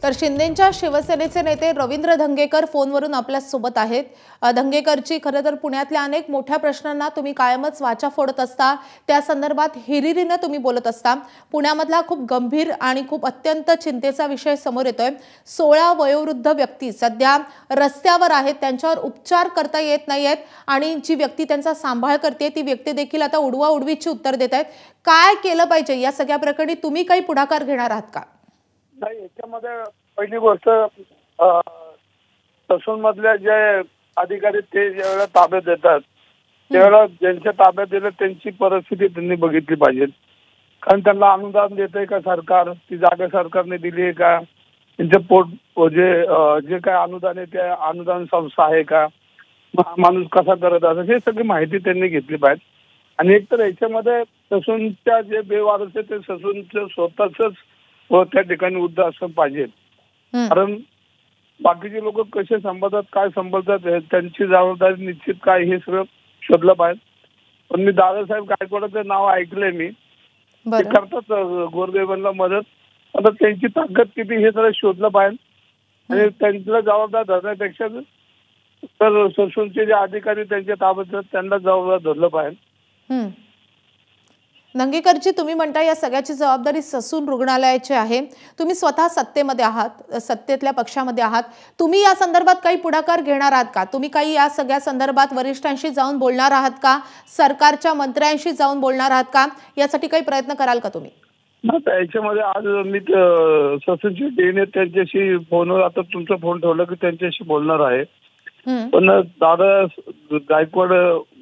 तर शिंदेंच्या शिवसेनेचे नेते रवींद्र धंगेकर फोनवरून आपल्या सोबत आहेत। धंगेकरची खरं तर पुण्यातल्या अनेक मोठ्या प्रश्नांना तुम्ही कायमच वाचा फोडत असता, त्या संदर्भात हिरिरीने तुम्ही बोलत असता। पुण्यामधला खूप गंभीर आणि खूप अत्यंत चिंतेचा विषय समोर येतोय। 16 वयोवृद्ध व्यक्ती सध्या रस्त्यावर आहेत, त्यांच्यावर उपचार करता येत नाहीयेत आणि जी व्यक्ती त्यांचा सांभाळ करते ती व्यक्ती देखील आता उडवाउडवीची उत्तर देत आहेत। काय केलं पाहिजे या सगळ्या प्रकरणी तुम्ही काही पुढाकार घेणार आहात का? नाही, याच्यामध्ये पहिली गोष्ट ससूनमधल्या जे अधिकारी ते ज्यावेळेला ताब्यात देतात त्यावेळेला ज्यांच्या ताब्यात दिलं त्यांची परिस्थिती त्यांनी बघितली पाहिजे। कारण त्यांना अनुदान देतंय का सरकार, ती जागा सरकारने दिली आहे का, त्यांचं पोट जे काय अनुदान आहे त्या अनुदान संस्था आहे का, माणूस कसा करत असं हे सगळी माहिती त्यांनी घेतली पाहिजे। आणि एकतर याच्यामध्ये ससूनच्या जे बेवारस आहे ते ससूनचं स्वतःच त्या ठिकाणी वृद्धाश्रम पाहिजे। कारण बाकीचे लोक कसे संभाळतात काय संभाळतात त्यांची जबाबदारी निश्चित काय हे सगळं शोधलं पाहिजे। पण मी दादासाहेब गायकवाडचं नाव ऐकलंय, मी ते करतात गोरगरिबांना मदत, आता त्यांची ताकद किती हे सगळं शोधलं पाहिजे। आणि त्यांना जबाबदार धरण्यापेक्षा तर ससूनचे जे अधिकारी त्यांच्या ताब्यात त्यांना जबाबदार धरलं पाहिजे। धंगेकरजी, तुम्ही म्हणता या सगळ्याची जबाबदारी ससून रुग्णालयाची आहे, तुम्ही स्वतः सत्तेमध्ये आहात, सत्तेतल्या पक्षामध्ये आहात, तुम्ही या संदर्भात काही पुढाकार घेणार आहात का? तुम्ही काही या सगळ्या संदर्भात वरिष्ठांशी जाऊन बोलणार आहात का? सरकारच्या मंत्र्यांशी जाऊन बोलणार आहात का? यासाठी काही प्रयत्न कराल का तुम्ही? याच्यामध्ये आज मी ससूनची टीम त्यांच्याशी फोनवर, आता तुमचा फोन ठेवला की त्यांच्याशी बोलणार आहे। पण दादा गायकवाड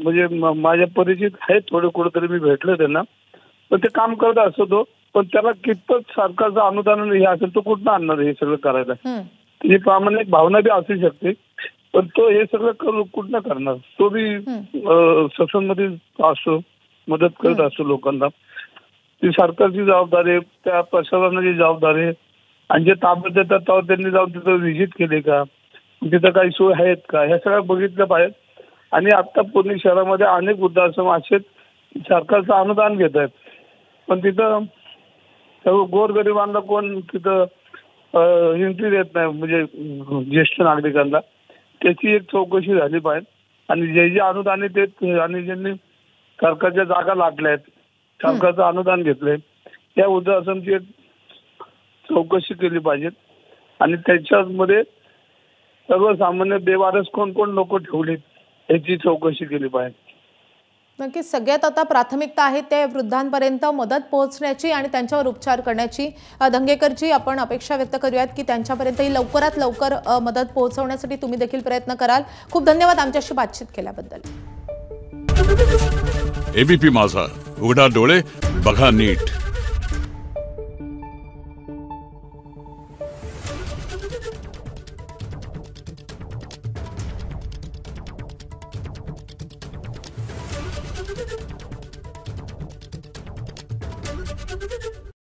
म्हणजे माझ्या परिचित आहेत, थोडे कुठेतरी मी भेटलो त्यांना, पण ते काम करत असतो। पण त्याला कितपत सरकारचं अनुदान हे असेल तो कुठं आणणार हे सगळं करायला? त्याची प्रामाणिक भावना बी असू शकते, पण तो हे सगळं कुठं करणार? तो बी ससूनमध्ये असतो, मदत करत असतो लोकांना। ती सरकारची जबाबदारी आहे, त्या प्रशासनाची जबाबदारी आहे। आणि जे ताब्यात देतात तेव्हा त्यांनी जाऊन तिथं व्हिजिट केली का, तिथं काही सोय आहेत का, ह्या सगळ्या बघितलं पाहिजे। आणि आता पुणे शहरामध्ये अनेक वृद्धाश्रम असे सरकारचं अनुदान घेत आहेत, पण तिथं गोरगरिबांना कोण तिथं एंट्री देत नाही, म्हणजे ज्येष्ठ नागरिकांना। त्याची एक चौकशी झाली पाहिजे। आणि जे जे अनुदान देत आणि ज्यांनी सरकारच्या जागा लागल्या आहेत, सरकारचं अनुदान घेतलंय, त्या वृद्धाश्रमची एक चौकशी केली पाहिजे। आणि त्याच्यामध्ये सर्वसामान्य बेवारस कोण कोण लोक ठेवले याची चौकशी केली पाहिजे। नक्कीच सगळ्यात आता प्राथमिकता आहे ते वृद्धांपर्यंत मदत पोहोचण्याची आणि त्यांच्यावर उपचार करण्याची। धंगेकरजी, आपण अपेक्षा व्यक्त करूयात की त्यांच्यापर्यंत लवकरात लवकर मदत पोहोचवण्यासाठी तुम्ही देखील प्रयत्न कराल। खूप धन्यवाद आमच्याशी बातचीत केल्याबद्दल। एबीपी माझा, उघडा डोळे बघा नीट।